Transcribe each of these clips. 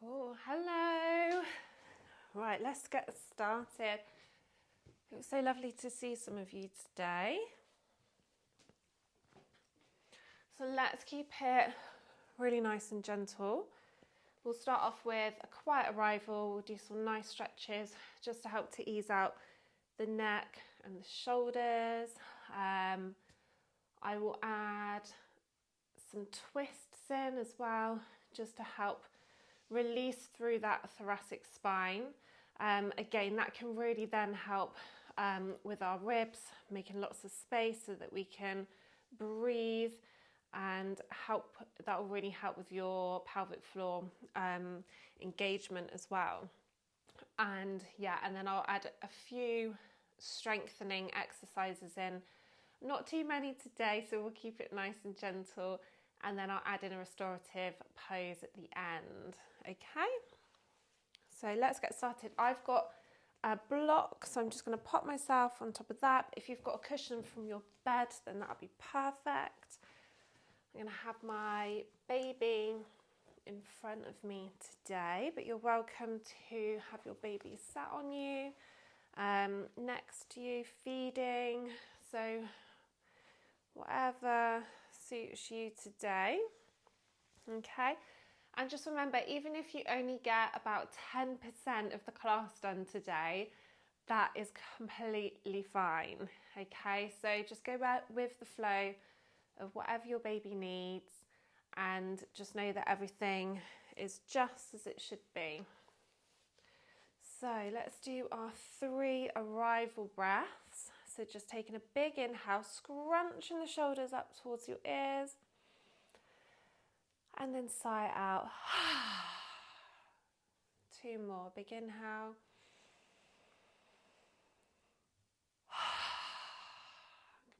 Cool, hello. Right, let's get started. It was so lovely to see some of you today. So let's keep it really nice and gentle. We'll start off with a quiet arrival. We'll do some nice stretches just to help to ease out the neck and the shoulders. I will add some twists in as well, just to help release through that thoracic spine. Again, that can really then help with our ribs, making lots of space so that we can breathe and help. That will really help with your pelvic floor engagement as well. And then I'll add a few strengthening exercises in. Not too many today, so we'll keep it nice and gentle. And then I'll add in a restorative pose at the end. Okay, so let's get started. I've got a block, so I'm just going to pop myself on top of that. If you've got a cushion from your bed, then that'll be perfect. I'm going to have my baby in front of me today, but you're welcome to have your baby sat on you, next to you, feeding. So whatever suits you today. Okay, and just remember, even if you only get about 10% of the class done today, that is completely fine. Okay, so just go with the flow of whatever your baby needs and just know that everything is just as it should be. So let's do our 3 arrival breaths. So just taking a big inhale, scrunching the shoulders up towards your ears, and then sigh out. 2 more, big inhale.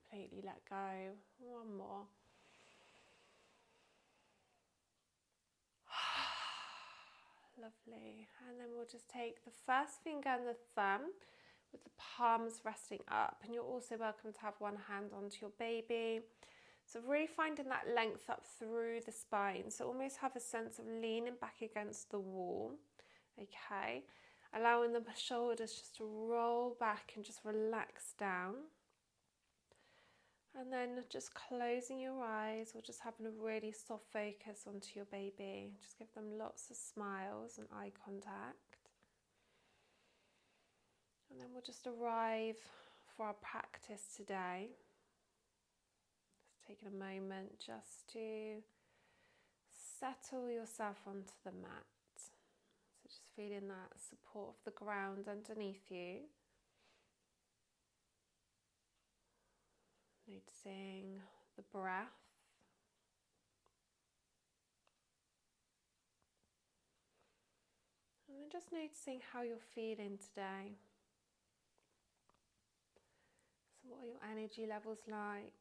Completely let go. 1 more. Lovely. And then we'll just take the first finger and the thumb with the palms resting up, and you're also welcome to have one hand onto your baby. So really finding that length up through the spine, so almost have a sense of leaning back against the wall. Okay, allowing the shoulders just to roll back and just relax down. And then just closing your eyes or just having a really soft focus onto your baby. Just give them lots of smiles and eye contact. And then we'll just arrive for our practice today. Just taking a moment just to settle yourself onto the mat. So just feeling that support of the ground underneath you. Noticing the breath. And then just noticing how you're feeling today. So what are your energy levels like?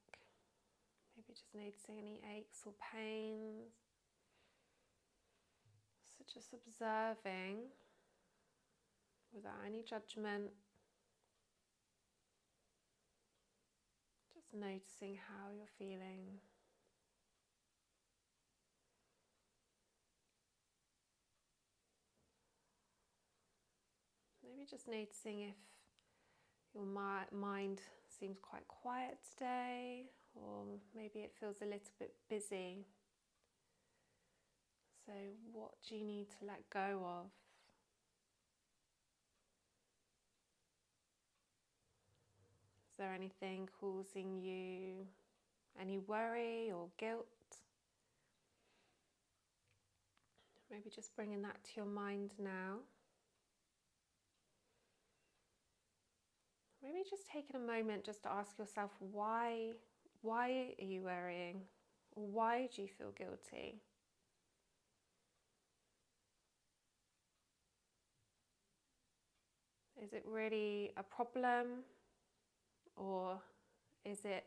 Maybe just noticing any aches or pains. So just observing without any judgment. Just noticing how you're feeling. Maybe just noticing if your mind seems quite quiet today, or maybe it feels a little bit busy. So what do you need to let go of? Is there anything causing you any worry or guilt? Maybe just bringing that to your mind now. Maybe just taking a moment just to ask yourself, why are you worrying? Or why do you feel guilty? Is it really a problem? Or is it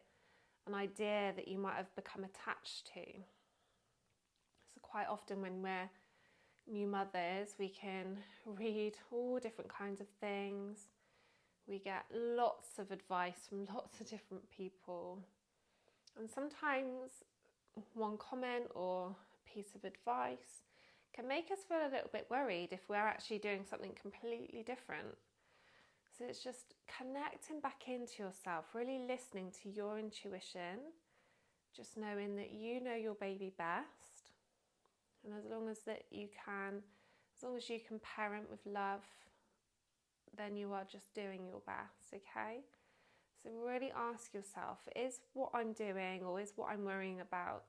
an idea that you might have become attached to? So quite often when we're new mothers, we can read all different kinds of things. We get lots of advice from lots of different people. And sometimes one comment or piece of advice can make us feel a little bit worried if we're actually doing something completely different. So it's just connecting back into yourself, really listening to your intuition, just knowing that you know your baby best. And as long as you can parent with love, then you are just doing your best, okay? So really ask yourself, is what I'm doing or is what I'm worrying about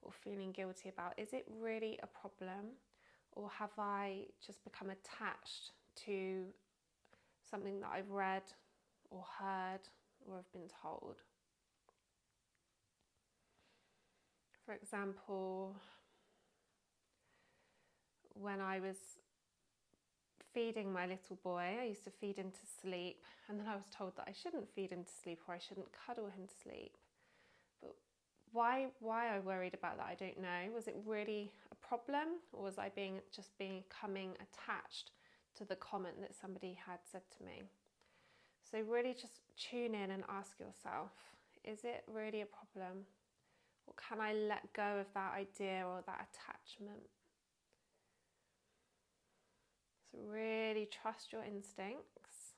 or feeling guilty about, is it really a problem? Or have I just become attached to something that I've read or heard or have been told? For example, when I was feeding my little boy, I used to feed him to sleep, and then I was told that I shouldn't feed him to sleep or I shouldn't cuddle him to sleep. But why I worried about that, I don't know. Was it really a problem, or was I becoming attached to the comment that somebody had said to me? So really just tune in and ask yourself, is it really a problem? Or can I let go of that idea or that attachment? So really trust your instincts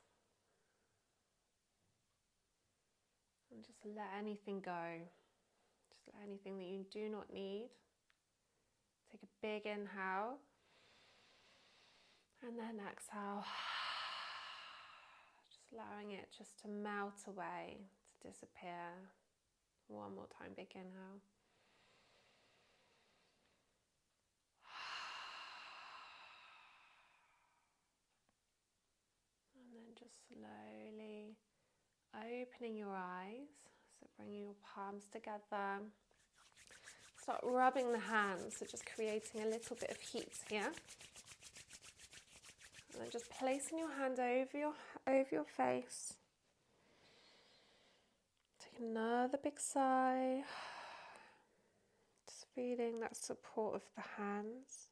and just let anything go. Just let anything that you do not need. Take a big inhale and then exhale. Just allowing it just to melt away, to disappear. One more time, big inhale. And then just slowly opening your eyes. So bringing your palms together. Start rubbing the hands, so just creating a little bit of heat here. And then just placing your hand over your face. Take another big sigh. Just feeling that support of the hands.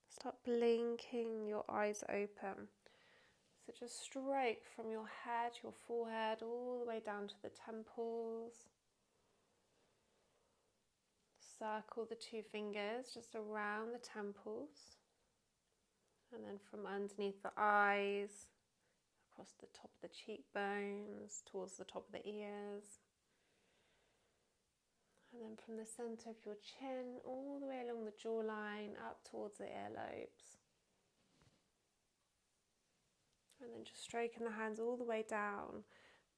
Start blinking your eyes open. So just straight from your head, your forehead, all the way down to the temples. Circle the two fingers just around the temples. And then from underneath the eyes, across the top of the cheekbones, towards the top of the ears. And then from the centre of your chin, all the way along the jawline, up towards the earlobes. And then just stroking the hands all the way down,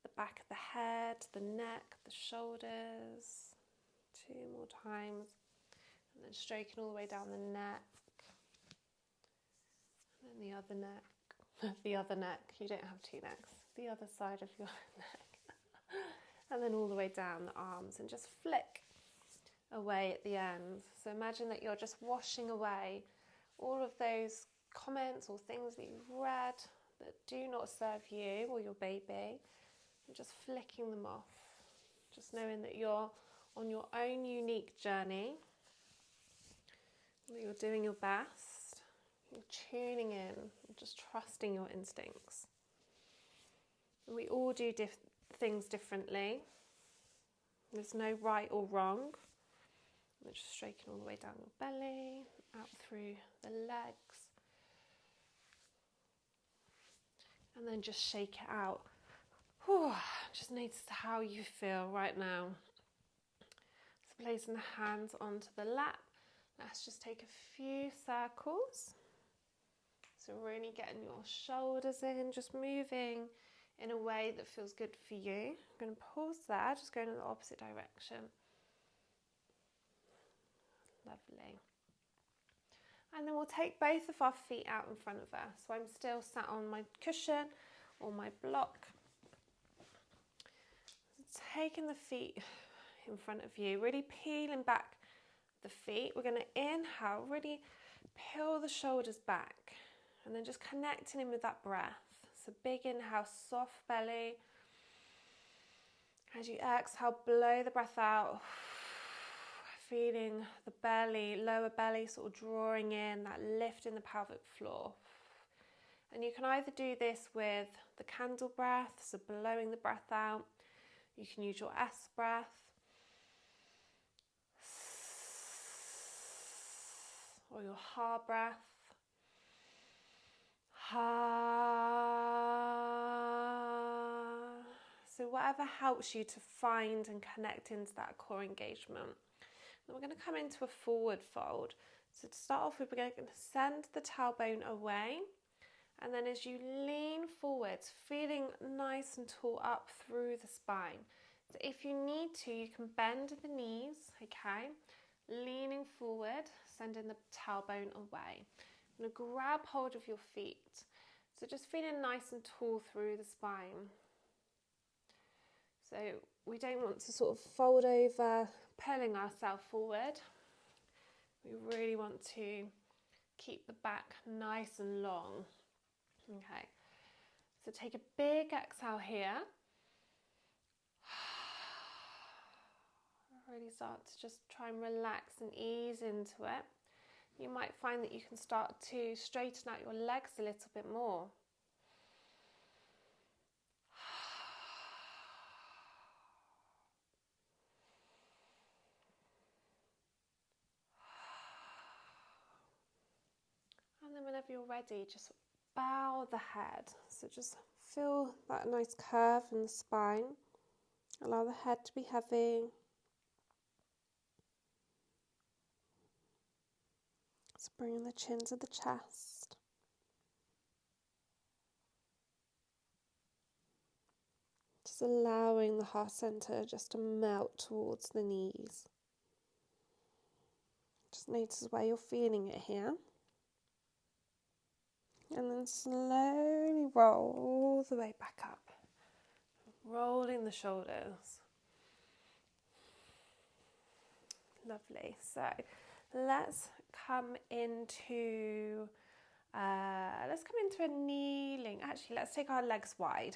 the back of the head, the neck, the shoulders. 2 more times. And then stroking all the way down the neck. And then the other neck. The other neck. You don't have two necks. The other side of your neck. And then all the way down the arms. And just flick away at the end. So imagine that you're just washing away all of those comments or things that you've read that do not serve you or your baby. And just flicking them off. Just knowing that you're on your own unique journey, that you're doing your best, you're tuning in, just trusting your instincts. And we all do things differently. There's no right or wrong. And just stroking all the way down your belly, out through the legs. And then just shake it out. Whew, just notice how you feel right now. So placing the hands onto the lap. Let's just take a few circles. So really getting your shoulders in, just moving in a way that feels good for you. I'm going to pause there, just going in the opposite direction. Lovely. And then we'll take both of our feet out in front of us. So I'm still sat on my cushion or my block. So taking the feet in front of you, really peeling back the feet. We're going to inhale, really peel the shoulders back, and then just connecting in with that breath. So big inhale, soft belly. As you exhale, blow the breath out. Feeling the belly, lower belly sort of drawing in, that lift in the pelvic floor. And you can either do this with the candle breath, so blowing the breath out. You can use your S breath. or your ha breath. Ha. So whatever helps you to find and connect into that core engagement. Then we're going to come into a forward fold. So to start off with, we're going to send the tailbone away. And then as you lean forwards, feeling nice and tall up through the spine. So if you need to, you can bend the knees, okay? Leaning forward, sending the tailbone away. I'm going to grab hold of your feet. So just feeling nice and tall through the spine. So we don't want to sort of fold over, pulling ourselves forward. We really want to keep the back nice and long. Okay, so take a big exhale here. Really start to just try and relax and ease into it. You might find that you can start to straighten out your legs a little bit more. And then whenever you're ready, just bow the head. So just feel that nice curve in the spine. Allow the head to be heavy. Just bringing the chin to the chest. Just allowing the heart center just to melt towards the knees. Just notice where you're feeling it here. And then slowly roll all the way back up. Rolling the shoulders. Lovely. So let's come into a kneeling. Actually, let's take our legs wide.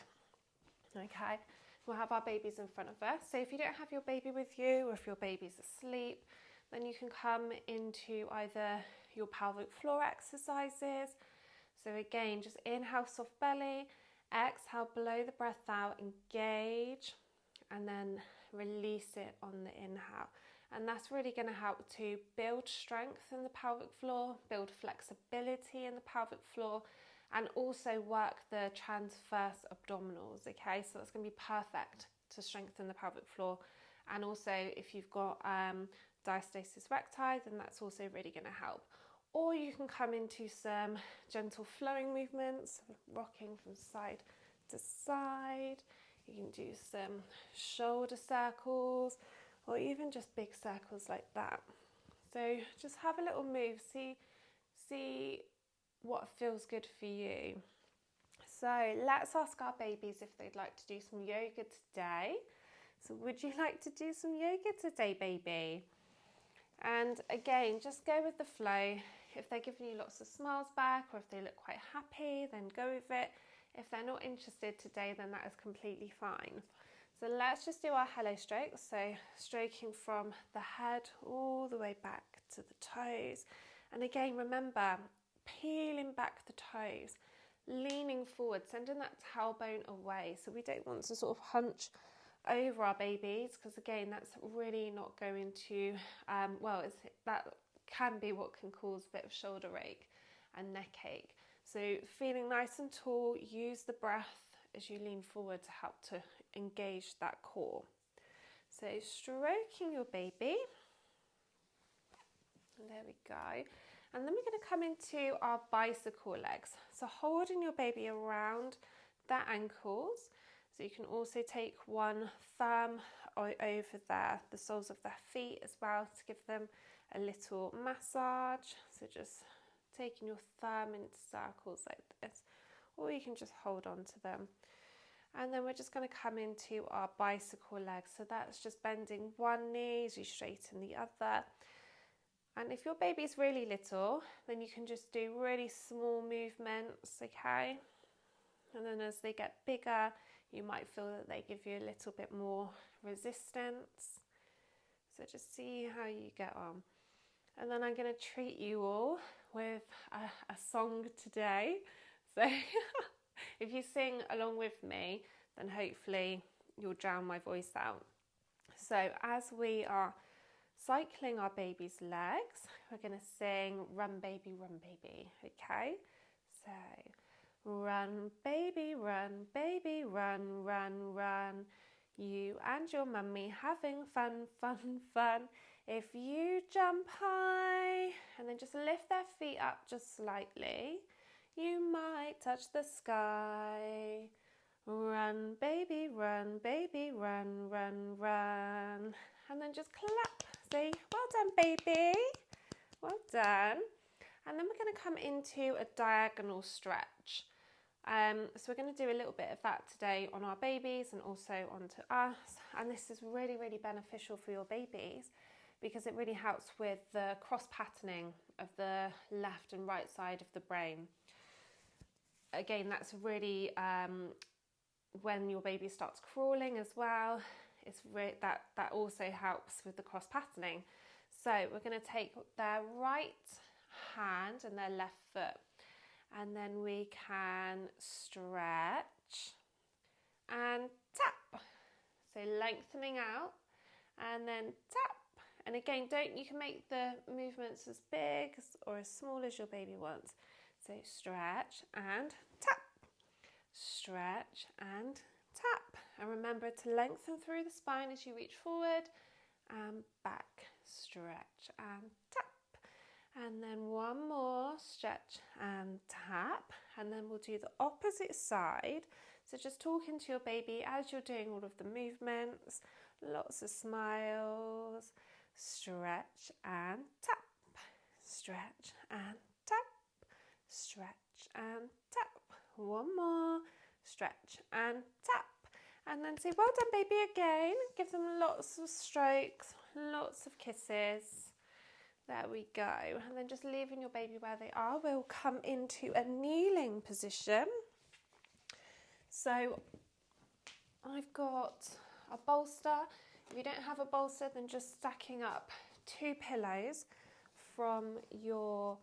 Okay. We'll have our babies in front of us. So if you don't have your baby with you, or if your baby's asleep, then you can come into either your pelvic floor exercises. So again, just inhale, soft belly, exhale, blow the breath out, engage, and then release it on the inhale. And that's really going to help to build strength in the pelvic floor, build flexibility in the pelvic floor, and also work the transverse abdominals, okay? So that's going to be perfect to strengthen the pelvic floor. And also, if you've got diastasis recti, then that's also really going to help. Or you can come into some gentle flowing movements, rocking from side to side. You can do some shoulder circles, or even just big circles like that. So just have a little move, see what feels good for you. So let's ask our babies if they'd like to do some yoga today. So would you like to do some yoga today, baby? And again, just go with the flow. If they're giving you lots of smiles back, or if they look quite happy, then go with it. If they're not interested today, then that is completely fine. So let's just do our hello strokes. So stroking from the head all the way back to the toes. And again, remember, peeling back the toes, leaning forward, sending that tailbone away. So we don't want to sort of hunch over our babies, because again, that's really not going to, that can be what can cause a bit of shoulder ache and neck ache. So feeling nice and tall, use the breath as you lean forward to help to engage that core. So stroking your baby. And there we go. And then we're going to come into our bicycle legs. So holding your baby around their ankles. So you can also take one thumb over the soles of their feet as well, to give them a little massage. So just taking your thumb into circles like this, or you can just hold on to them. And then we're just going to come into our bicycle legs. So that's just bending one knee as you straighten the other. And if your baby's really little, then you can just do really small movements, okay? And then as they get bigger, you might feel that they give you a little bit more resistance. So just see how you get on. And then I'm going to treat you all with a song today. So if you sing along with me, then hopefully you'll drown my voice out. So as we are cycling our baby's legs. We're going to sing Run Baby, Run Baby, okay? So, run baby, run, run, run. You and your mummy having fun, fun, fun. If you jump high, and then just lift their feet up just slightly, you might touch the sky. Run baby, run, run, run. And then just clap. Say, well done, baby. Well done. And then we're going to come into a diagonal stretch. So we're going to do a little bit of that today on our babies and also onto us. And this is really, really beneficial for your babies because it really helps with the cross patterning of the left and right side of the brain. Again, that's really when your baby starts crawling as well. It's that also helps with the cross patterning. So we're going to take their right hand and their left foot, and then we can stretch and tap. So lengthening out and then tap. And again, you can make the movements as big or as small as your baby wants. So stretch and tap. Stretch and tap. And remember to lengthen through the spine as you reach forward and back. Stretch and tap. And then one more, stretch and tap. And then we'll do the opposite side. So just talking to your baby as you're doing all of the movements. Lots of smiles. Stretch and tap. Stretch and tap. Stretch and tap. One more, stretch and tap. And then say, well done, baby, again. Give them lots of strokes, lots of kisses. There we go. And then just leaving your baby where they are. We'll come into a kneeling position. So I've got a bolster. If you don't have a bolster, then just stacking up 2 pillows from your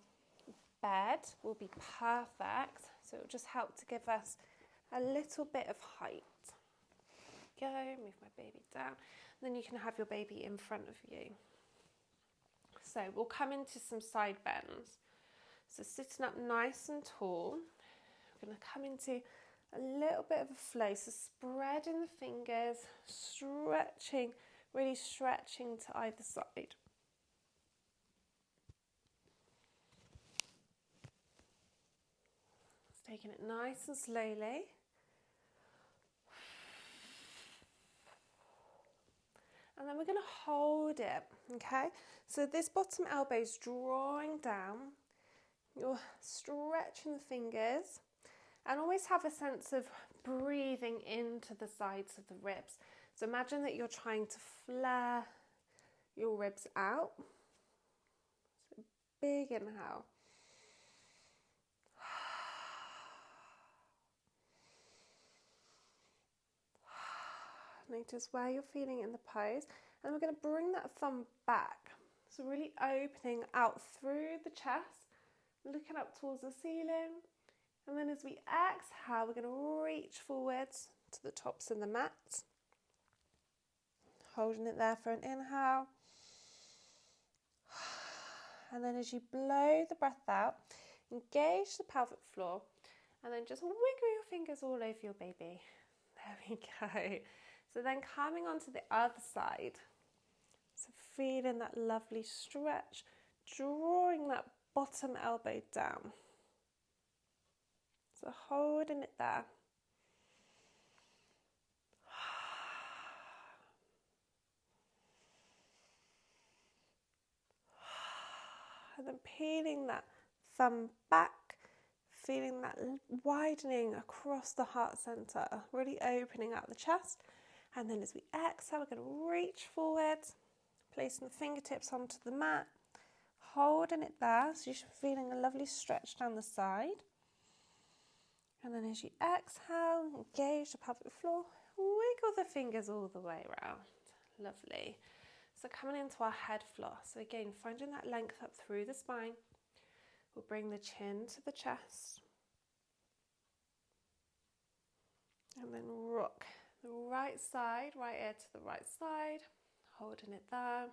bed will be perfect. So it will just help to give us a little bit of height. Go, move my baby down. Then you can have your baby in front of you. So we'll come into some side bends. So sitting up nice and tall, we're going to come into a little bit of a flow. So spreading the fingers, stretching, really stretching to either side. Just taking it nice and slowly. And then we're going to hold it, okay? So this bottom elbow is drawing down. You're stretching the fingers. And always have a sense of breathing into the sides of the ribs. So imagine that you're trying to flare your ribs out. So big inhale. Notice where you're feeling in the pose, and we're going to bring that thumb back. So really opening out through the chest, looking up towards the ceiling. And then as we exhale, we're going to reach forwards to the tops of the mat. Holding it there for an inhale. And then as you blow the breath out, engage the pelvic floor, and then just wiggle your fingers all over your baby. There we go. So then coming onto the other side, so feeling that lovely stretch, drawing that bottom elbow down. So holding it there. And then peeling that thumb back, feeling that widening across the heart center, really opening out the chest. And then as we exhale, we're going to reach forward, placing the fingertips onto the mat, holding it there. So you're feeling a lovely stretch down the side. And then as you exhale, engage the pelvic floor, wiggle the fingers all the way around. Lovely. So coming into our head floss. So again, finding that length up through the spine. We'll bring the chin to the chest. And then rock the right side, right ear to the right side, holding it there.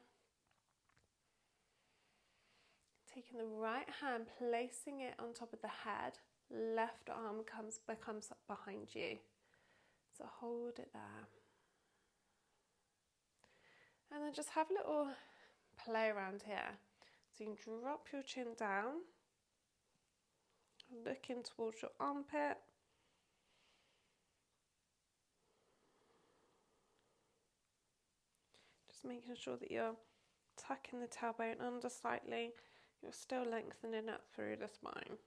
taking the right hand, placing it on top of the head, left arm becomes up behind you. So hold it there. And then just have a little play around here. So you can drop your chin down, looking towards your armpit. Just making sure that you're tucking the tailbone under slightly. You're still lengthening up through the spine.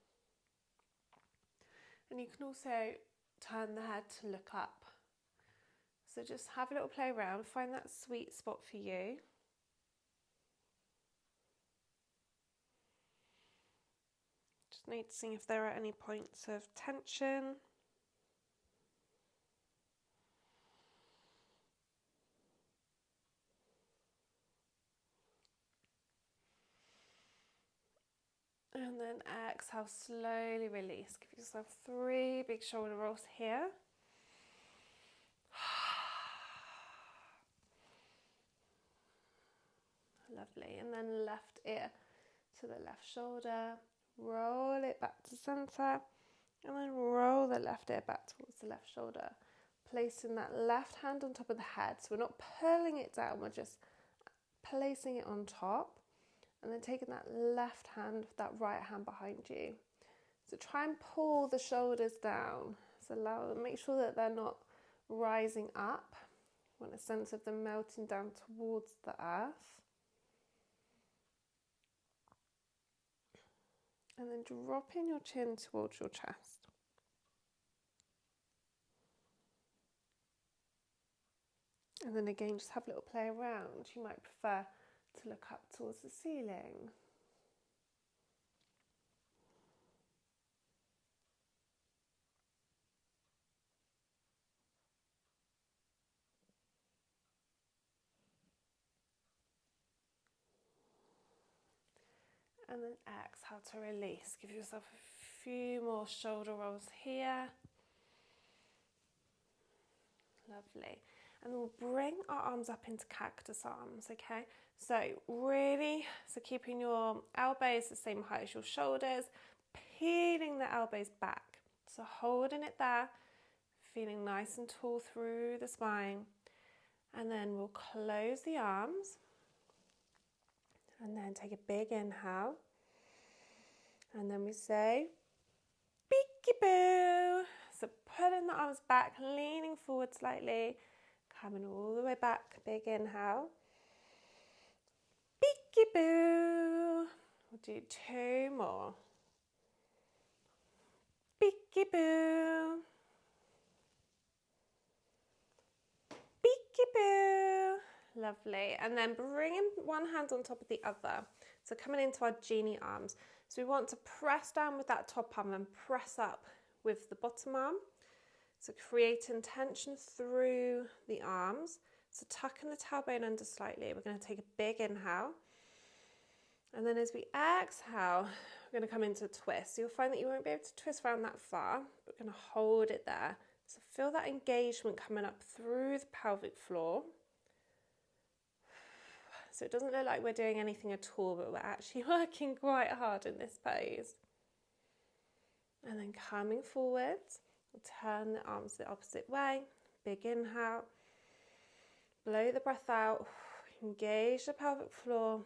And you can also turn the head to look up. So just have a little play around, find that sweet spot for you. Just noticing if there are any points of tension. And then exhale, slowly release. Give yourself 3 big shoulder rolls here. Lovely. And then left ear to the left shoulder. Roll it back to center. And then roll the left ear back towards the left shoulder. Placing that left hand on top of the head. So we're not pulling it down, we're just placing it on top. And then taking that left hand, that right hand behind you. So try and pull the shoulders down. So make sure that they're not rising up. You want a sense of them melting down towards the earth. And then dropping your chin towards your chest. And then again, just have a little play around. You might prefer to look up towards the ceiling. And then exhale to release. Give yourself a few more shoulder rolls here. Lovely. And we'll bring our arms up into cactus arms, okay? So keeping your elbows the same height as your shoulders, peeling the elbows back. So holding it there, feeling nice and tall through the spine. And then we'll close the arms. And then take a big inhale. And then we say, peekaboo. So pulling the arms back, leaning forward slightly, coming all the way back, big inhale. Peekaboo. We'll do 2 more. Peekaboo. Peekaboo. Lovely. And then bringing one hand on top of the other. So coming into our genie arms. So we want to press down with that top arm and press up with the bottom arm. So creating tension through the arms. So tucking the tailbone under slightly. We're going to take a big inhale. And then as we exhale, we're going to come into a twist. So you'll find that you won't be able to twist around that far. But we're going to hold it there. So feel that engagement coming up through the pelvic floor. So it doesn't look like we're doing anything at all, but we're actually working quite hard in this pose. And then coming forwards, we'll turn the arms the opposite way. Big inhale. Blow the breath out. Engage the pelvic floor.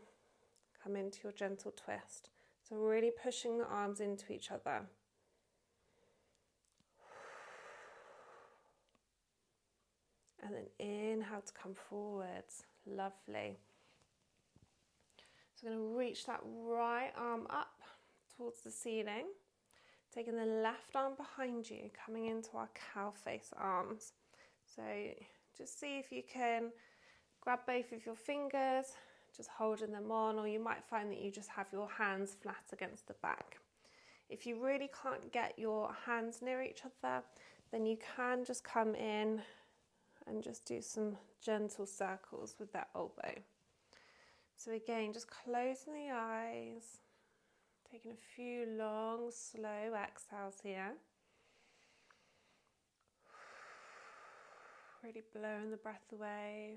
Come into your gentle twist. So really pushing the arms into each other. And then inhale to come forwards. Lovely. So we're going to reach that right arm up towards the ceiling. Taking the left arm behind you, coming into our cow face arms. So just see if you can grab both of your fingers, just holding them on, or you might find that you just have your hands flat against the back. If you really can't get your hands near each other, then you can just come in and just do some gentle circles with that elbow. So again, just closing the eyes, taking a few long, slow exhales here. Really blowing the breath away.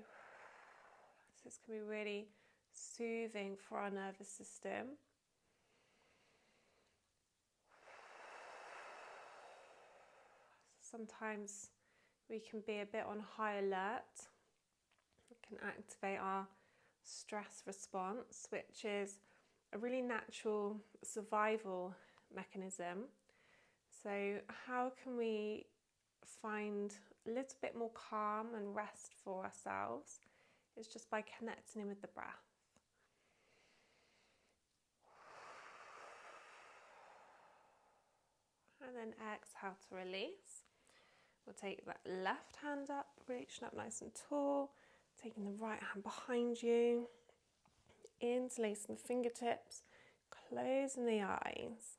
So this can be really soothing for our nervous system. sometimes we can be a bit on high alert. It can activate our stress response, which is a really natural survival mechanism. So how can we find a little bit more calm and rest for ourselves? It's just by connecting in with the breath. And then exhale to release. We'll take that left hand up, reaching up nice and tall, taking the right hand behind you, interlacing the fingertips, closing the eyes.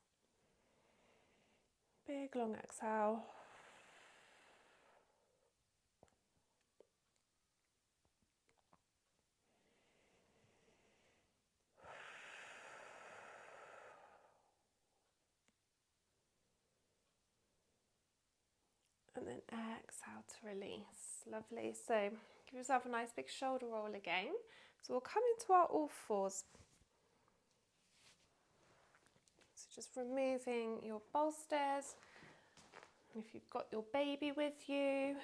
Big long exhale. And then exhale to release. Lovely. So give yourself a nice big shoulder roll again. So we'll come into our all fours. So just removing your bolsters. If you've got your baby with you,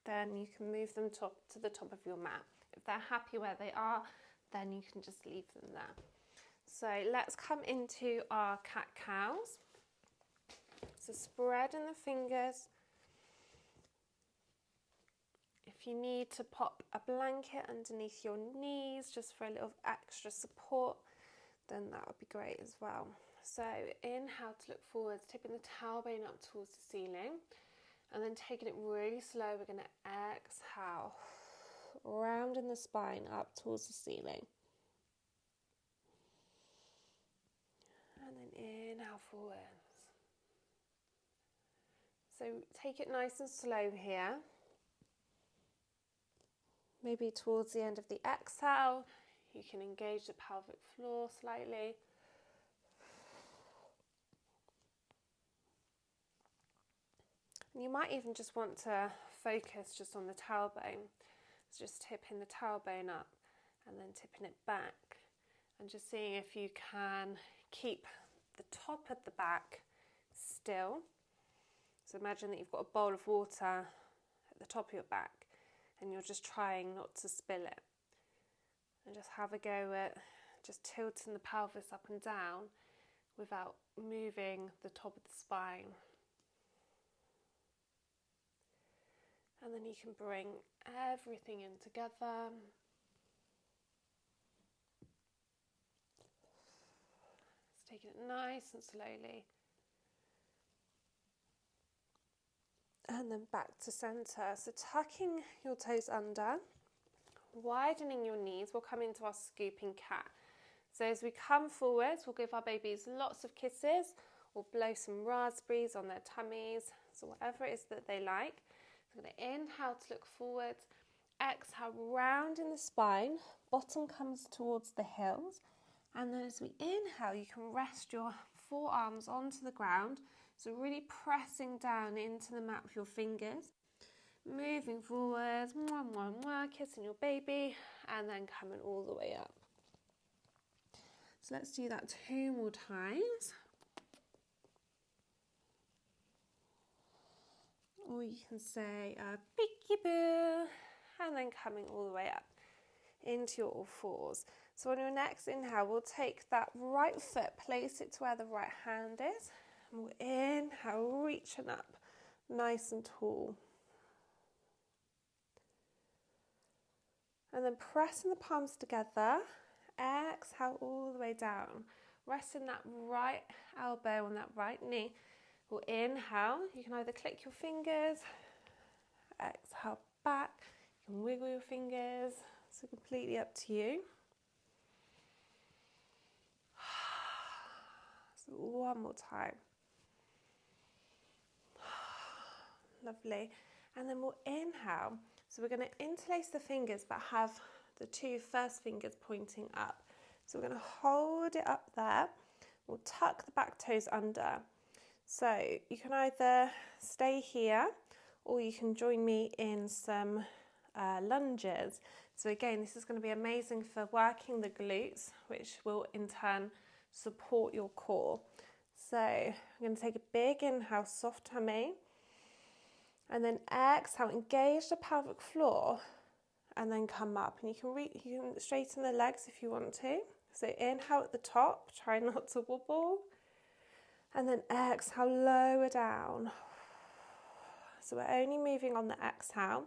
then you can move them to the top of your mat. If they're happy where they are, then you can just leave them there. So let's come into our cat-cows. So spreading the fingers. If you need to pop a blanket underneath your knees just for a little extra support, then that would be great as well. So inhale to look forwards, tipping the tailbone up towards the ceiling, and then taking it really slow, we're going to exhale, rounding the spine up towards the ceiling. And then inhale forwards. So take it nice and slow here. Maybe towards the end of the exhale, you can engage the pelvic floor slightly. And you might even just want to focus just on the tailbone. So just tipping the tailbone up and then tipping it back. And just seeing if you can keep the top of the back still. So imagine that you've got a bowl of water at the top of your back and you're just trying not to spill it. And just have a go at just tilting the pelvis up and down without moving the top of the spine. And then you can bring everything in together. Just taking it nice and slowly. And then back to center. So tucking your toes under, widening your knees. We'll come into our scooping cat. So as we come forwards, we'll give our babies lots of kisses or blow some raspberries on their tummies. So whatever it is that they like. So I'm going to inhale to look forwards. Exhale, rounding the spine. Bottom comes towards the heels. And then as we inhale, you can rest your forearms onto the ground. So really pressing down into the mat with your fingers. Moving forwards, mwah, mwah, mwah, kissing your baby, and then coming all the way up. So let's do that 2 more times. Or you can say peekaboo, and then coming all the way up into your all fours. So on your next inhale, we'll take that right foot, place it to where the right hand is. And we'll inhale, reaching up, nice and tall. And then pressing the palms together, exhale all the way down. Resting that right elbow on that right knee. We'll inhale, you can either click your fingers, exhale back, you can wiggle your fingers, so completely up to you. So one more time. Lovely. And then we'll inhale. So we're going to interlace the fingers but have the 2 first fingers pointing up. So we're going to hold it up there. We'll tuck the back toes under. So you can either stay here or you can join me in some lunges. So again, this is going to be amazing for working the glutes, which will in turn support your core. So I'm going to take a big inhale, soft tummy. And then exhale, engage the pelvic floor, and then come up. And you can straighten the legs if you want to. So inhale at the top, try not to wobble. And then exhale, lower down. So we're only moving on the exhale,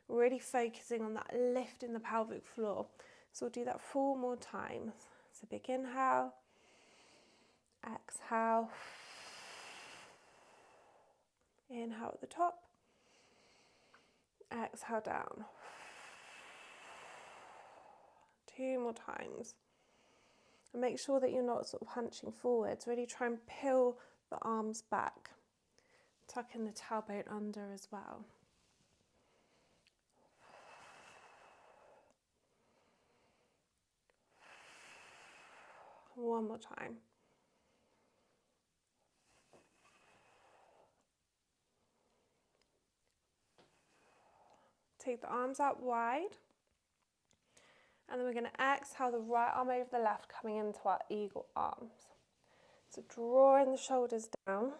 really focusing on that lift in the pelvic floor. So we'll do that 4 more times. So big inhale, exhale, inhale at the top, exhale down. 2 more times. And make sure that you're not sort of hunching forwards. Really try and peel the arms back. Tuck in the tailbone under as well. One more time. Take the arms out wide. And then we're going to exhale the right arm over the left, coming into our eagle arms. So drawing the shoulders down,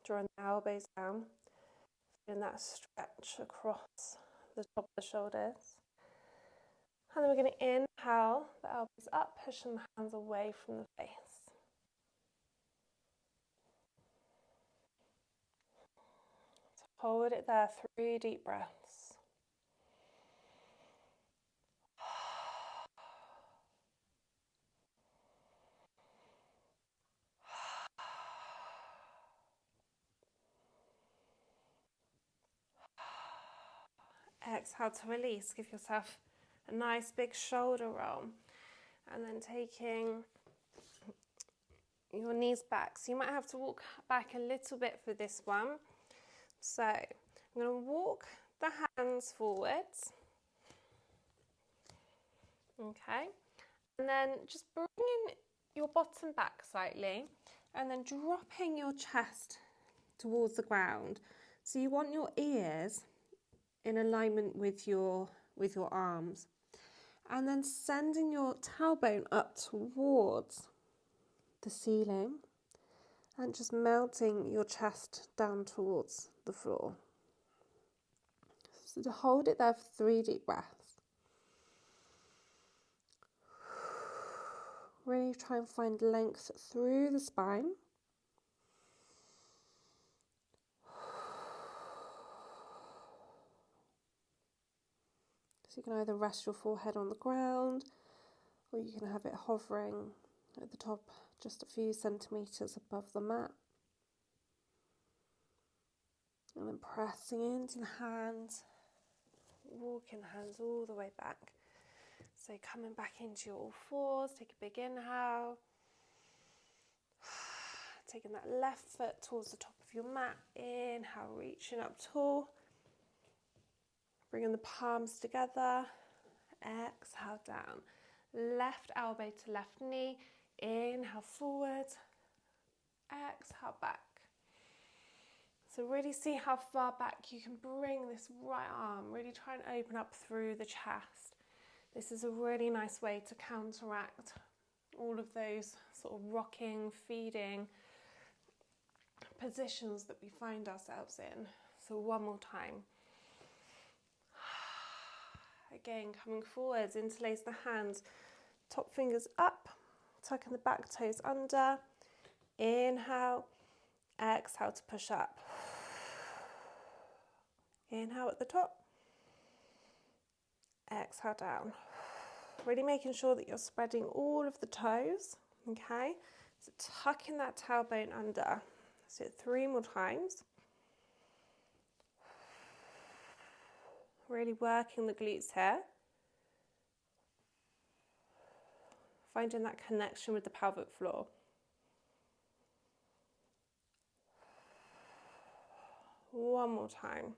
drawing the elbows down, feeling that stretch across the top of the shoulders. And then we're going to inhale the elbows up, pushing the hands away from the face. So hold it there, 3 deep breaths. Exhale to release. Give yourself a nice big shoulder roll. And then taking your knees back. So you might have to walk back a little bit for this one. So I'm going to walk the hands forwards. Okay. And then just bringing your bottom back slightly and then dropping your chest towards the ground. So you want your ears in alignment with your arms. And then sending your tailbone up towards the ceiling and just melting your chest down towards the floor. So to hold it there for 3 deep breaths. Really try and find length through the spine. So you can either rest your forehead on the ground or you can have it hovering at the top just a few centimetres above the mat. And then pressing into the hands, walking the hands all the way back. So coming back into your all fours, take a big inhale. Taking that left foot towards the top of your mat. Inhale, reaching up tall. Bringing the palms together. Exhale down. Left elbow to left knee. Inhale forward. Exhale back. So really see how far back you can bring this right arm. Really try and open up through the chest. This is a really nice way to counteract all of those sort of rocking, feeding positions that we find ourselves in. So one more time. Again, coming forwards, interlace the hands, top fingers up, tucking the back toes under. Inhale, exhale to push up. Inhale at the top, exhale down. Really making sure that you're spreading all of the toes, okay? So tucking that tailbone under. So 3 more times. Really working the glutes here. Finding that connection with the pelvic floor. One more time.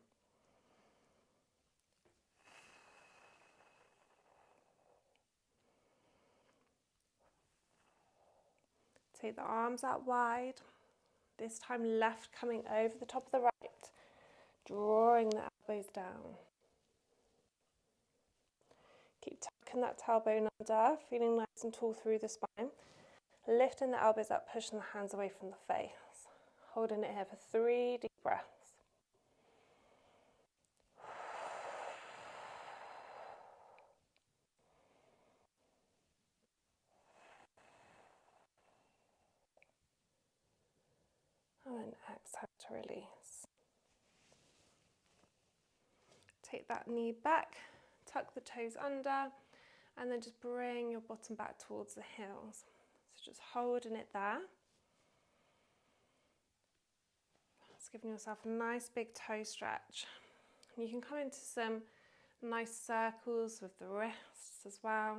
Take the arms out wide. This time left coming over the top of the right. Drawing the elbows down. Keep tucking that tailbone under, feeling nice and tall through the spine. Lifting the elbows up, pushing the hands away from the face. Holding it here for 3 deep breaths. then exhale to release. Take that knee back, tuck the toes under, and then just bring your bottom back towards the heels. So just holding it there. Just giving yourself a nice big toe stretch. And you can come into some nice circles with the wrists as well.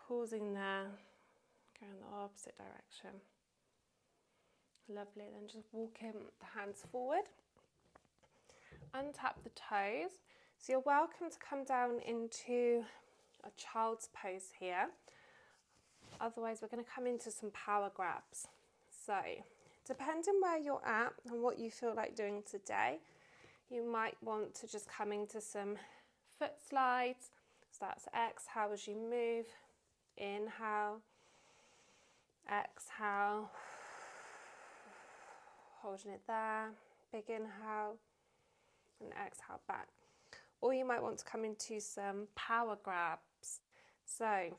Pausing there, going the opposite direction. Lovely, then just walking the hands forward. Untap the toes. So you're welcome to come down into a child's pose here. Otherwise, we're going to come into some power grabs. So, depending where you're at and what you feel like doing today, you might want to just come into some foot slides. So that's exhale as you move. Inhale. Exhale. Holding it there. Big inhale. And exhale back. Or you might want to come into some power grabs. So,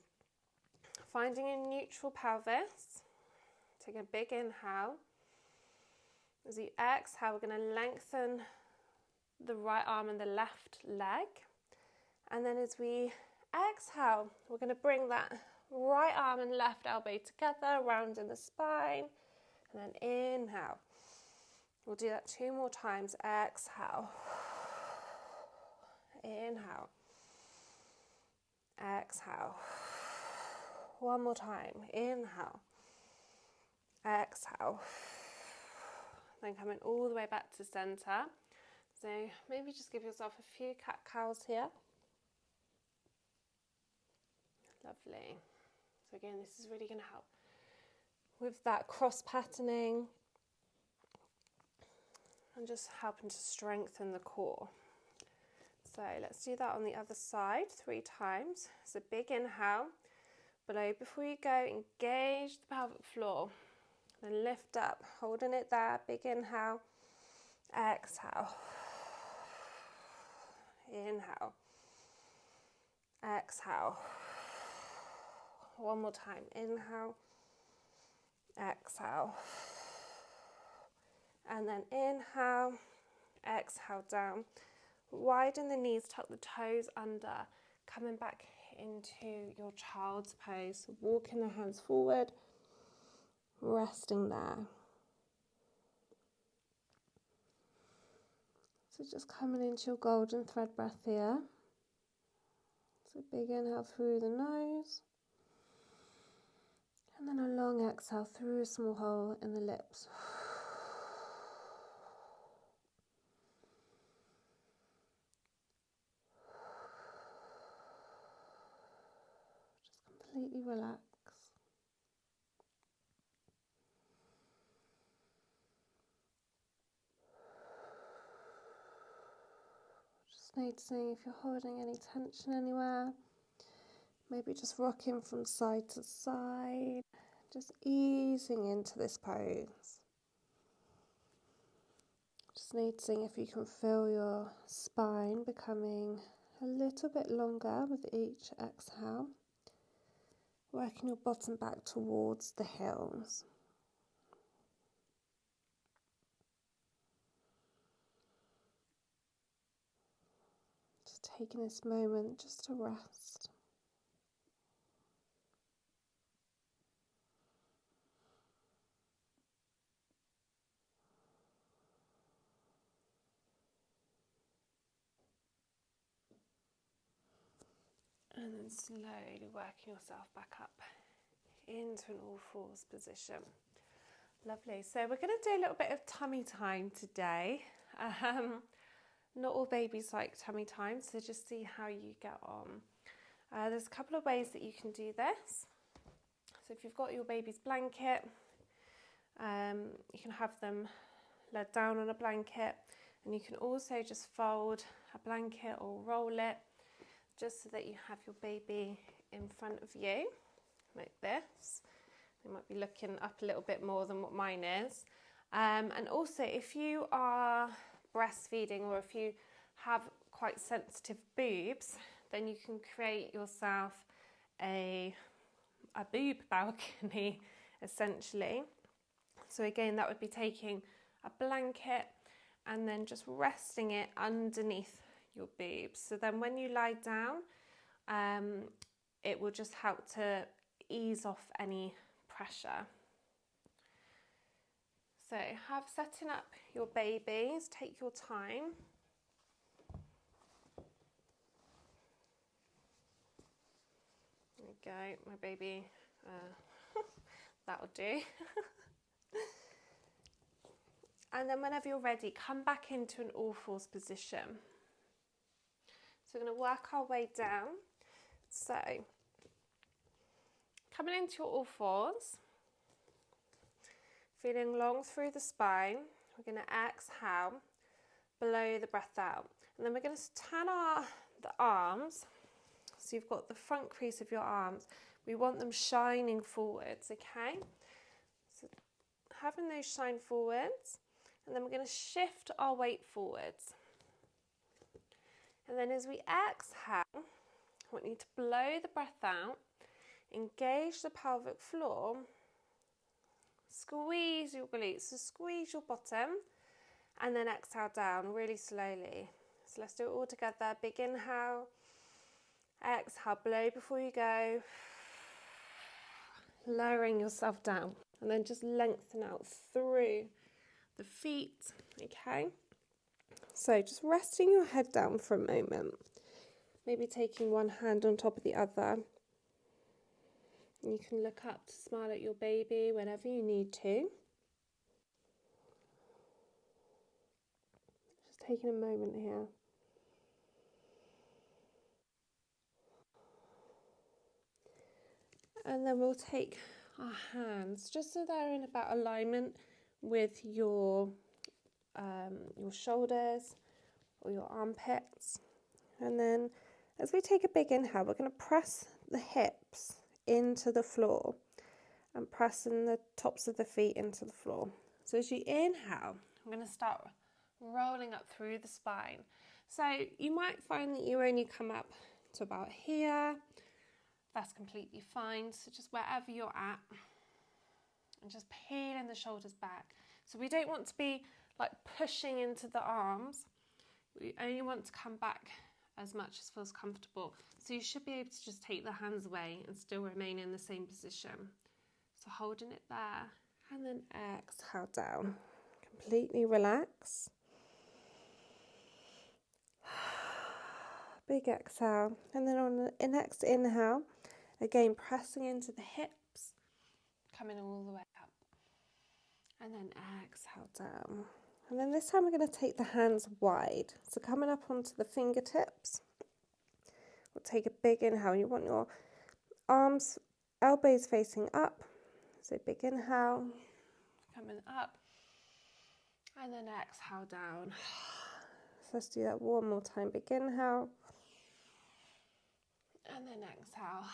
finding a neutral pelvis. Take a big inhale. As you exhale, we're going to lengthen the right arm and the left leg. And then as we exhale, we're going to bring that right arm and left elbow together, rounding the spine. And then inhale. We'll do that 2 more times. Exhale. Inhale. Exhale. 1 more time. Inhale. Exhale. Then coming all the way back to center. So maybe just give yourself a few cat-cows here. Lovely. So again, this is really going to help with that cross patterning and just helping to strengthen the core. So let's do that on the other side 3 times. So big inhale. Below, before you go, engage the pelvic floor. Then lift up, holding it there. Big inhale. Exhale. Inhale. Exhale. 1 more time. Inhale. Exhale. And then inhale. Exhale down. Widen the knees, tuck the toes under. Coming back into your child's pose. Walking the hands forward. Resting there. So just coming into your golden thread breath here. So big inhale through the nose. And then a long exhale through a small hole in the lips. Just completely relax. Just noticing if you're holding any tension anywhere. Maybe just rocking from side to side. Just easing into this pose. Just noticing if you can feel your spine becoming a little bit longer with each exhale. Working your bottom back towards the heels. Just taking this moment just to rest. And then slowly working yourself back up into an all fours position. Lovely. So we're going to do a little bit of tummy time today. Not all babies like tummy time, so just see how you get on. There's a couple of ways that you can do this. So if you've got your baby's blanket, you can have them laid down on a blanket, and you can also just fold a blanket or roll it just so that you have your baby in front of you, like this. They might be looking up a little bit more than what mine is. And also, if you are breastfeeding or if you have quite sensitive boobs, then you can create yourself a boob balcony, essentially. So again, that would be taking a blanket and then just resting it underneath your boobs. So then when you lie down, it will just help to ease off any pressure. So have setting up your babies, take your time. There we go, my baby, that'll do. And then whenever you're ready, come back into an all fours position. So we're going to work our way down. So coming into your all fours, feeling long through the spine, we're going to exhale, blow the breath out. And then we're going to turn the arms, so you've got the front crease of your arms. We want them shining forwards, okay? So having those shine forwards, and then we're going to shift our weight forwards. And then as we exhale, I want you to blow the breath out, engage the pelvic floor, squeeze your glutes, so squeeze your bottom, and then exhale down really slowly. So let's do it all together. Big inhale, exhale, blow before you go, lowering yourself down, and then just lengthen out through the feet, okay? So just resting your head down for a moment, maybe taking one hand on top of the other. You can look up to smile at your baby whenever you need to. Just taking a moment here. And then we'll take our hands just so they're in about alignment with your shoulders or your armpits. And then as we take a big inhale, we're going to press the hips into the floor and pressing the tops of the feet into the floor. So as you inhale, I'm going to start rolling up through the spine. So you might find that you only come up to about here. That's completely fine. So just wherever you're at, and just peeling the shoulders back. So we don't want to be like pushing into the arms. We only want to come back as much as feels comfortable. So you should be able to just take the hands away and still remain in the same position. So holding it there, and then exhale down. Completely relax. Big exhale. And then on the next inhale, again pressing into the hips, coming all the way up. And then exhale down. And then this time we're going to take the hands wide. So coming up onto the fingertips. We'll take a big inhale. You want your arms, elbows facing up. So big inhale, coming up. And then exhale down. So let's do that one more time. Big inhale. And then exhale.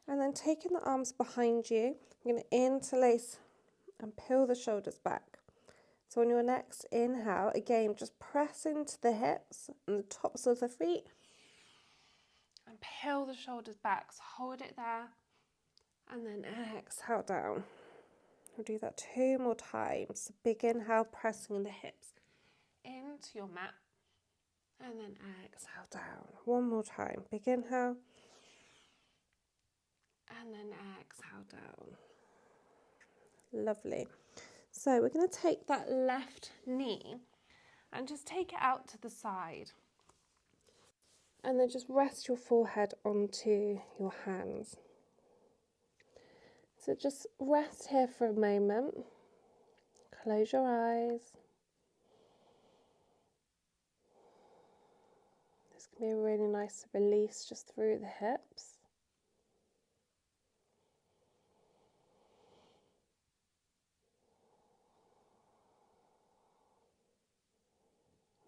And then taking the arms behind you, I'm going to interlace and peel the shoulders back. So on your next inhale, again, just press into the hips and the tops of the feet and peel the shoulders back. So hold it there and then exhale down. We'll do that 2 more times. So big inhale, pressing the hips into your mat and then exhale down. 1 more time. Big inhale and then exhale down. Lovely. So we're going to take that left knee and just take it out to the side. And then just rest your forehead onto your hands. So just rest here for a moment. Close your eyes. This can be a really nice release just through the hips.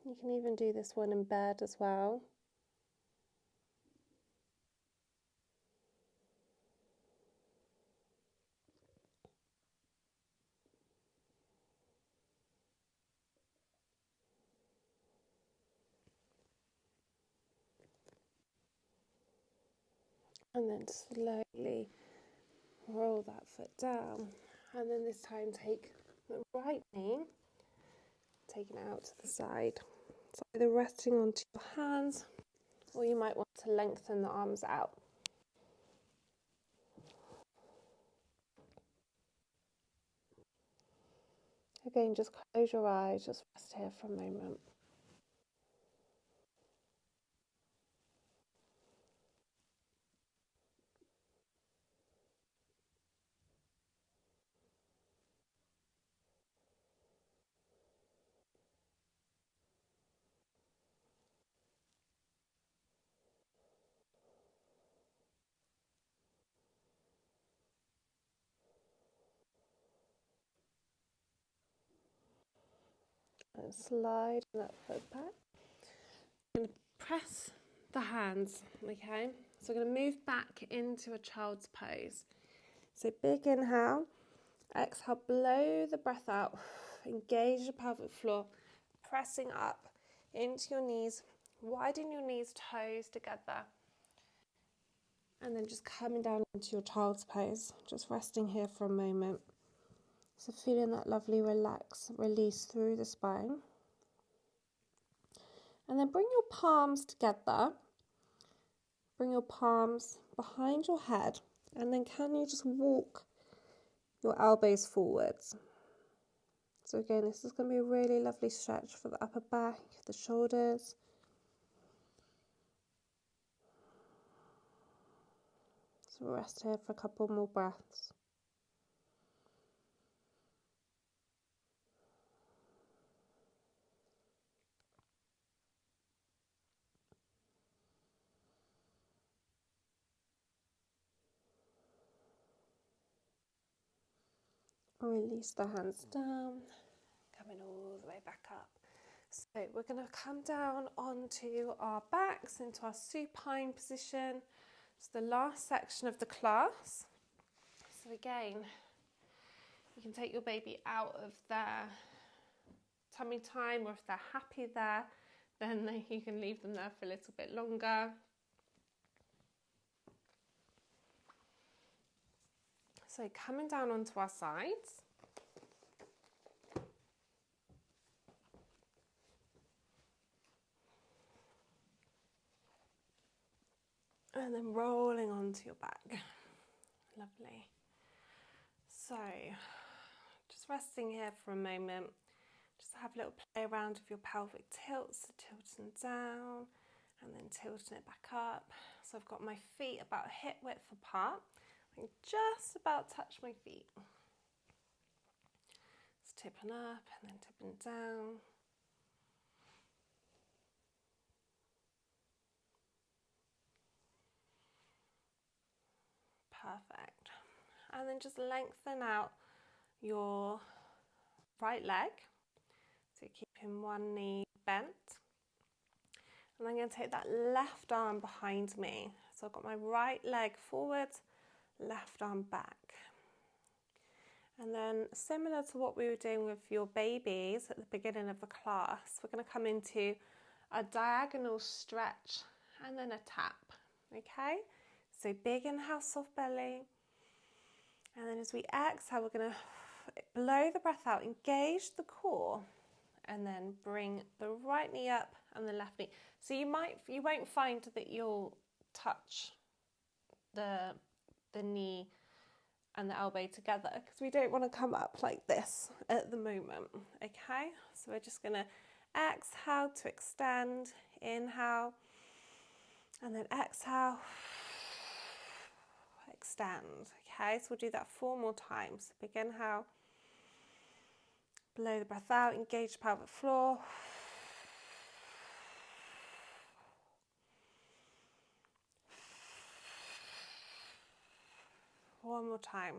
You can even do this one in bed as well. And then slowly roll that foot down And then this time take the right knee, taking it out to the side. So either resting onto your hands, or you might want to lengthen the arms out. Again, just close your eyes, just rest here for a moment. And slide that foot back. I'm going to press the hands, okay? So we're going to move back into a child's pose. So big inhale, exhale, blow the breath out, engage the pelvic floor, pressing up into your knees, widen your knees, toes together. And then just coming down into your child's pose, just resting here for a moment. So feeling that lovely relax, release through the spine. And then bring your palms together. Bring your palms behind your head. And then can you just walk your elbows forwards? So again, this is going to be a really lovely stretch for the upper back, the shoulders. So rest here for a couple more breaths. Release the hands down, coming all the way back up. So we're going to come down onto our backs into our supine position. It's the last section of the class. So again, you can take your baby out of their tummy time, or if they're happy there, then you can leave them there for a little bit longer. So coming down onto our sides. And then rolling onto your back. Lovely. So just resting here for a moment. Just have a little play around with your pelvic tilts, so tilting down and then tilting it back up. So I've got my feet about hip width apart. I can just about touch my feet. Just tipping up and then tipping down. Perfect. And then just lengthen out your right leg. So keeping one knee bent. And I'm going to take that left arm behind me. So I've got my right leg forward, left arm back. And then similar to what we were doing with your babies at the beginning of the class, we're going to come into a diagonal stretch and then a tap. Okay? So big inhale, soft belly. And then as we exhale, we're going to blow the breath out, engage the core, and then bring the right knee up and the left knee. So you won't find that you'll touch the knee and the elbow together, because we don't want to come up like this at the moment. Okay, so we're just going to exhale to extend, inhale, and then exhale, extend. Okay, so we'll do that 4 more times. Big inhale, blow the breath out, engage the pelvic floor. One more time.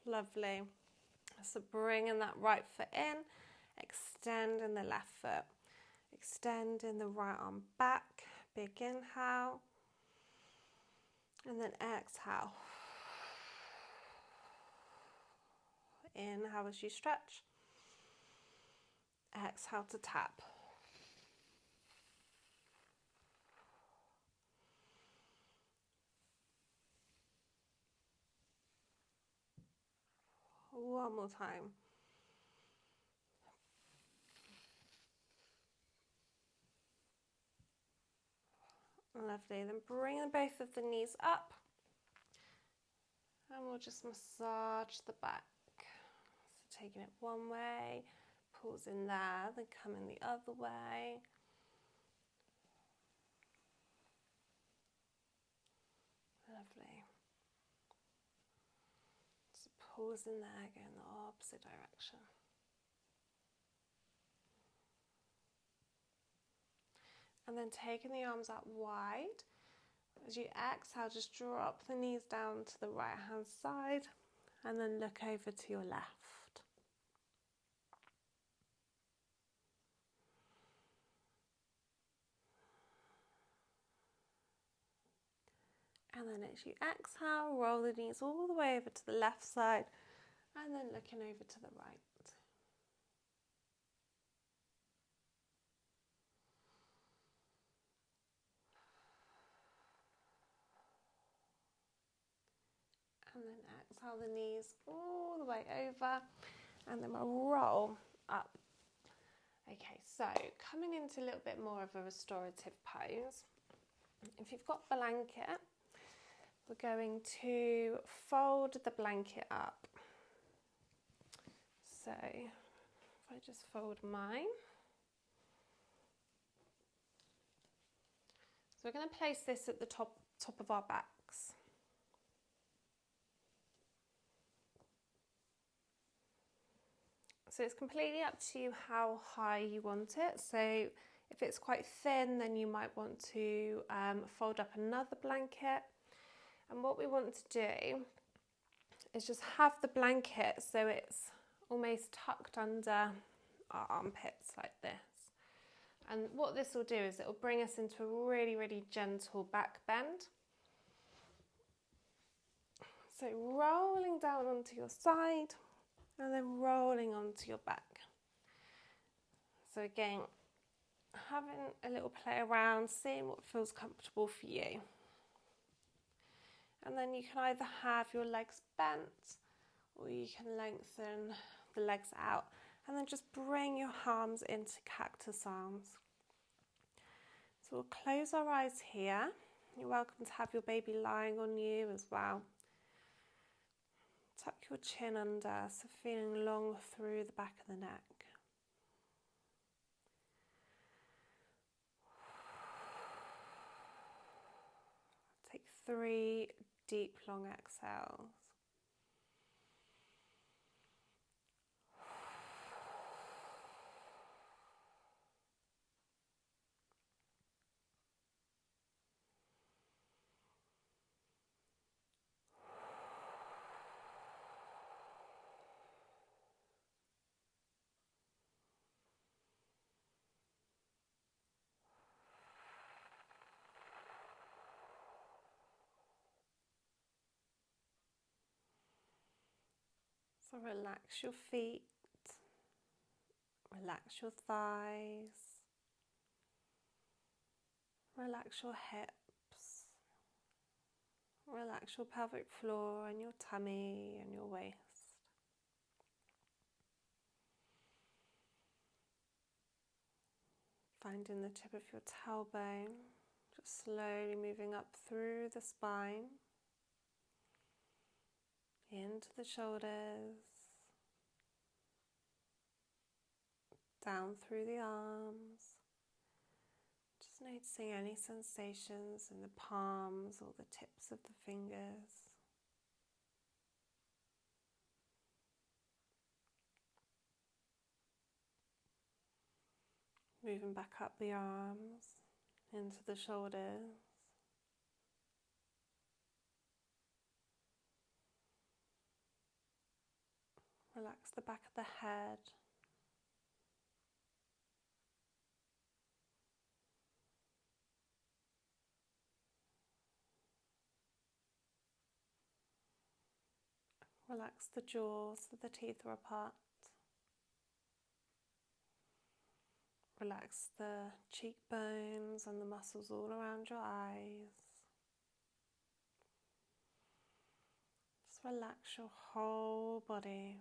Lovely. So bringing that right foot in, extending the left foot, extending the right arm back. Big inhale, and then exhale. Inhale as you stretch. Exhale to tap. One more time. Lovely. Then bring both of the knees up. And we'll just massage the back. So taking it one way, pause in there, then coming the other way. Lovely. Just pause in there, go in the opposite direction. And then taking the arms out wide. As you exhale, just drop the knees down to the right hand side and then look over to your left. And then as you exhale, roll the knees all the way over to the left side and then looking over to the right. And then exhale the knees all the way over and then we'll roll up. Okay, so coming into a little bit more of a restorative pose. If you've got a blanket, we're going to fold the blanket up. So if I just fold mine. So we're going to place this at the top of our backs. So it's completely up to you how high you want it. So if it's quite thin, then you might want to fold up another blanket. And what we want to do is just have the blanket so it's almost tucked under our armpits like this. And what this will do is it will bring us into a really, really gentle back bend. So rolling down onto your side and then rolling onto your back. So again, having a little play around, seeing what feels comfortable for you. And then you can either have your legs bent or you can lengthen the legs out and then just bring your arms into cactus arms. So we'll close our eyes here. You're welcome to have your baby lying on you as well. Tuck your chin under, so feeling long through the back of the neck. Take 3 deep, long exhales. So relax your feet, relax your thighs, relax your hips, relax your pelvic floor and your tummy and your waist. Finding the tip of your tailbone, just slowly moving up through the spine, into the shoulders, down through the arms. Just noticing any sensations in the palms or the tips of the fingers. Moving back up the arms, into the shoulders. Relax the back of the head. Relax the jaws so the teeth are apart. Relax the cheekbones and the muscles all around your eyes. Just relax your whole body.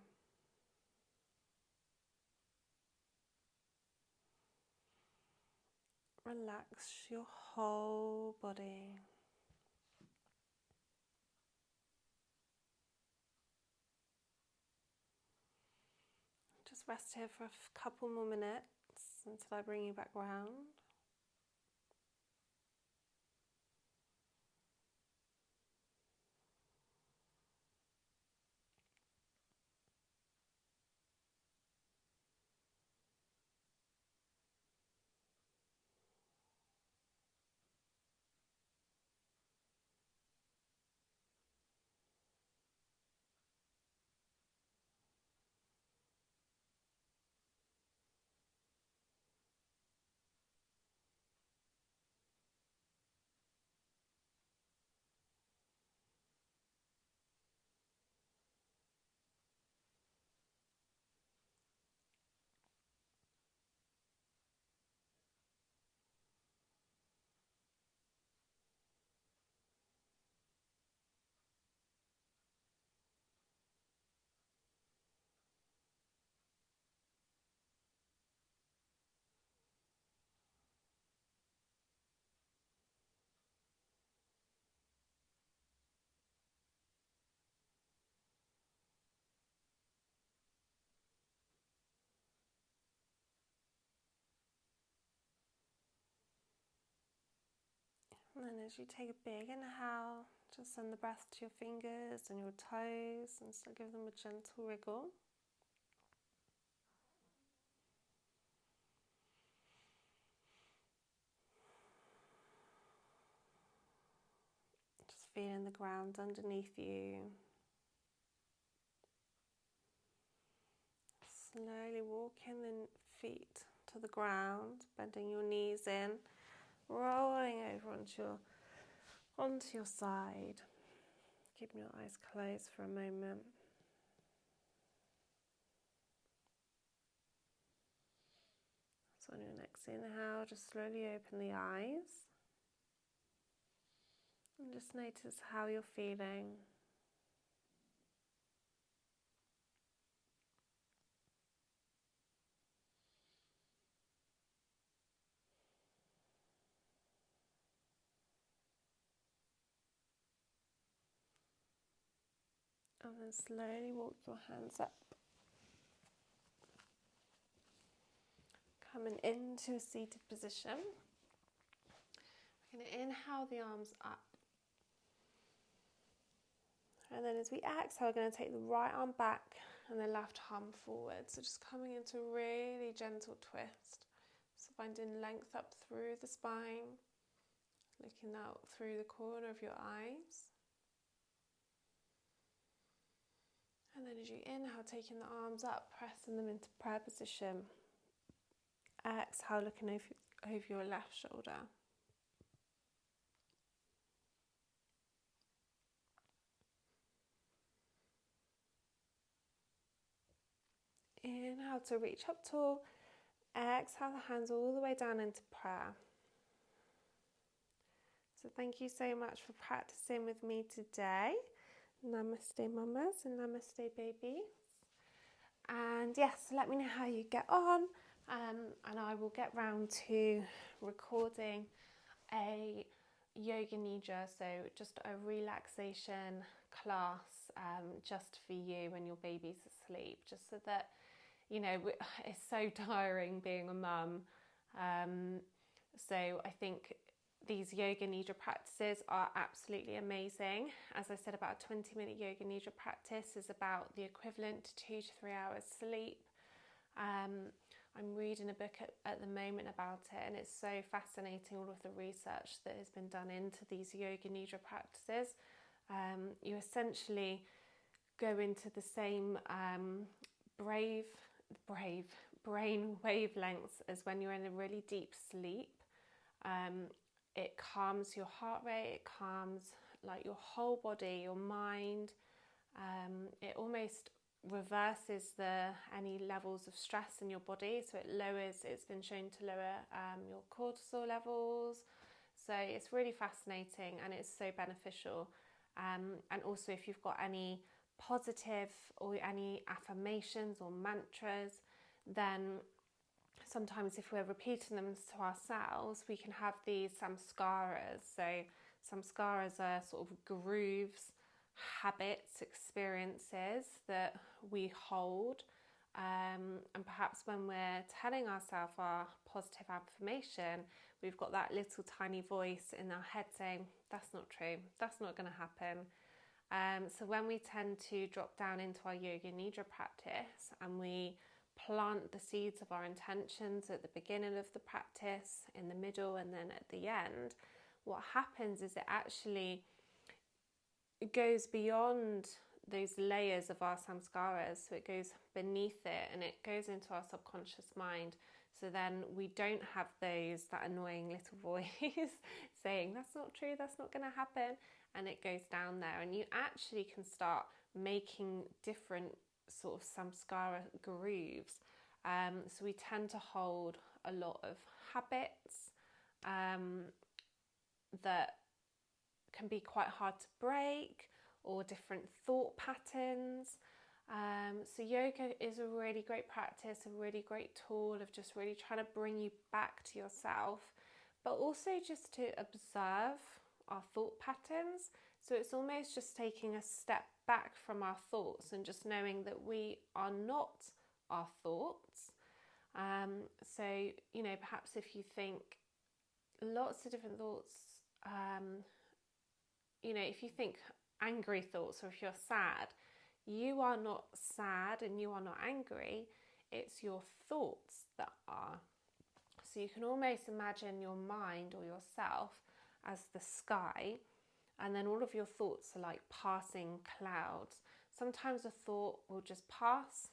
relax your whole body. Just rest here for a couple more minutes until I bring you back round. And then as you take a big inhale, just send the breath to your fingers and your toes and so give them a gentle wriggle. Just feeling the ground underneath you. Slowly walking the feet to the ground, bending your knees in, rolling over onto your side. Keeping your eyes closed for a moment. So on your next inhale, just slowly open the eyes. And just notice how you're feeling. And then slowly walk your hands up. Coming into a seated position. We're going to inhale the arms up. And then as we exhale, we're going to take the right arm back and the left arm forward. So just coming into a really gentle twist. So finding length up through the spine, looking out through the corner of your eyes. And then as you inhale, taking the arms up, pressing them into prayer position. Exhale, looking over your left shoulder. Inhale to reach up tall. Exhale the hands all the way down into prayer. So thank you so much for practicing with me today. Namaste mamas and namaste babies. And yes, let me know how you get on, and I will get round to recording a yoga nidra, so just a relaxation class just for you when your baby's asleep, just so that, you know, it's so tiring being a mum. So I think these yoga nidra practices are absolutely amazing. As I said, about a 20-minute yoga nidra practice is about the equivalent to 2 to 3 hours sleep. I'm reading a book at the moment about it, and it's so fascinating, all of the research that has been done into these yoga nidra practices. You essentially go into the same brave brain wavelengths as when you're in a really deep sleep. It calms your heart rate, it calms like your whole body, your mind. It almost reverses any levels of stress in your body, so it's been shown to lower your cortisol levels. So it's really fascinating and it's so beneficial. And also if you've got any positive or any affirmations or mantras, then sometimes if we're repeating them to ourselves, we can have these samskaras. So samskaras are sort of grooves, habits, experiences that we hold. And perhaps when we're telling ourselves our positive affirmation, we've got that little tiny voice in our head saying, that's not true, that's not going to happen. So when we tend to drop down into our Yoga Nidra practice and we plant the seeds of our intentions at the beginning of the practice, in the middle, and then at the end, what happens is it goes beyond those layers of our samskaras, so it goes beneath it and it goes into our subconscious mind. So then we don't have that annoying little voice saying that's not true, that's not going to happen, and it goes down there, and you actually can start making different sort of samskara grooves. So we tend to hold a lot of habits that can be quite hard to break, or different thought patterns. So yoga is a really great practice, a really great tool of just really trying to bring you back to yourself, but also just to observe our thought patterns. So it's almost just taking a step back from our thoughts and just knowing that we are not our thoughts. So, perhaps if you think lots of different thoughts, if you think angry thoughts, or if you're sad, you are not sad and you are not angry, it's your thoughts that are. So you can almost imagine your mind or yourself as the sky, and then all of your thoughts are like passing clouds. Sometimes a thought will just pass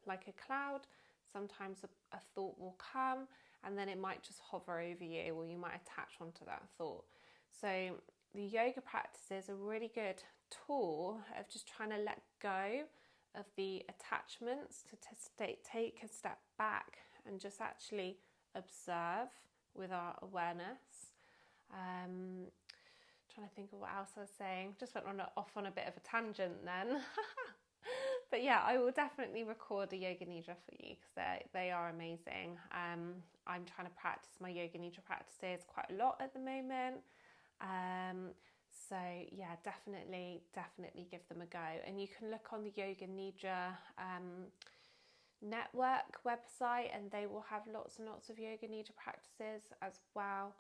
like a cloud, sometimes a thought will come and then it might just hover over you, or you might attach onto that thought. So the yoga practice is a really good tool of just trying to let go of the attachments, to take a step back and just actually observe with our awareness. Trying to think of what else I was saying. Just went off on a bit of a tangent then. But yeah, I will definitely record a Yoga Nidra for you because they are amazing. I'm trying to practice my Yoga Nidra practices quite a lot at the moment. So yeah, definitely give them a go. And you can look on the Yoga Nidra network website, and they will have lots and lots of Yoga Nidra practices as well.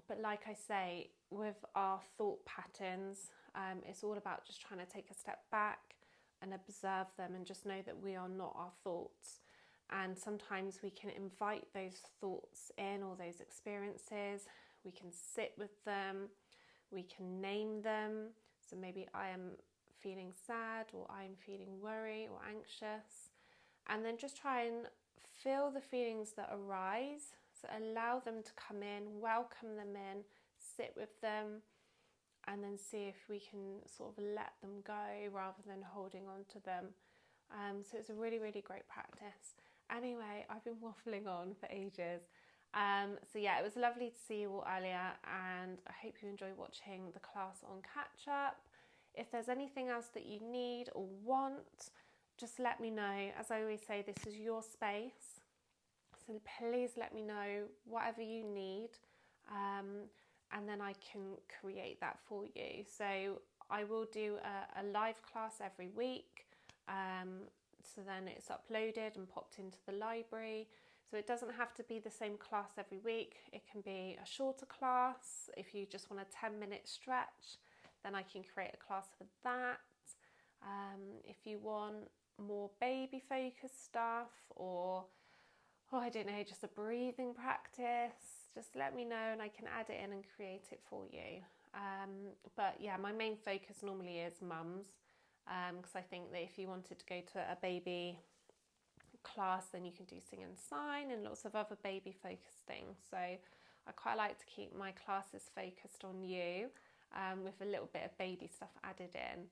But like I say, with our thought patterns, it's all about just trying to take a step back and observe them and just know that we are not our thoughts. And sometimes we can invite those thoughts in, or those experiences. We can sit with them, we can name them. So maybe I am feeling sad, or I'm feeling worried or anxious, and then just try and feel the feelings that arise. So allow them to come in, welcome them in, sit with them, and then see if we can sort of let them go rather than holding on to them. So it's a really, really great practice. Anyway, I've been waffling on for ages. So yeah, it was lovely to see you all earlier, and I hope you enjoy watching the class on Catch Up. If there's anything else that you need or want, just let me know. As I always say, this is your space, so please let me know whatever you need, and then I can create that for you. So I will do a live class every week, so then it's uploaded and popped into the library. So it doesn't have to be the same class every week. It can be a shorter class. If you just want a 10-minute stretch, then I can create a class for that. If you want more baby focused stuff, or I don't know, just a breathing practice, just let me know and I can add it in and create it for you. But yeah, my main focus normally is mums, because I think that if you wanted to go to a baby class, then you can do Sing and Sign and lots of other baby focused things. So I quite like to keep my classes focused on you, with a little bit of baby stuff added in.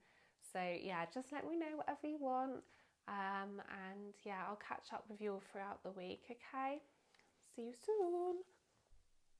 So yeah, just let me know whatever you want, and yeah, I'll catch up with you all throughout the week. Okay, see you soon.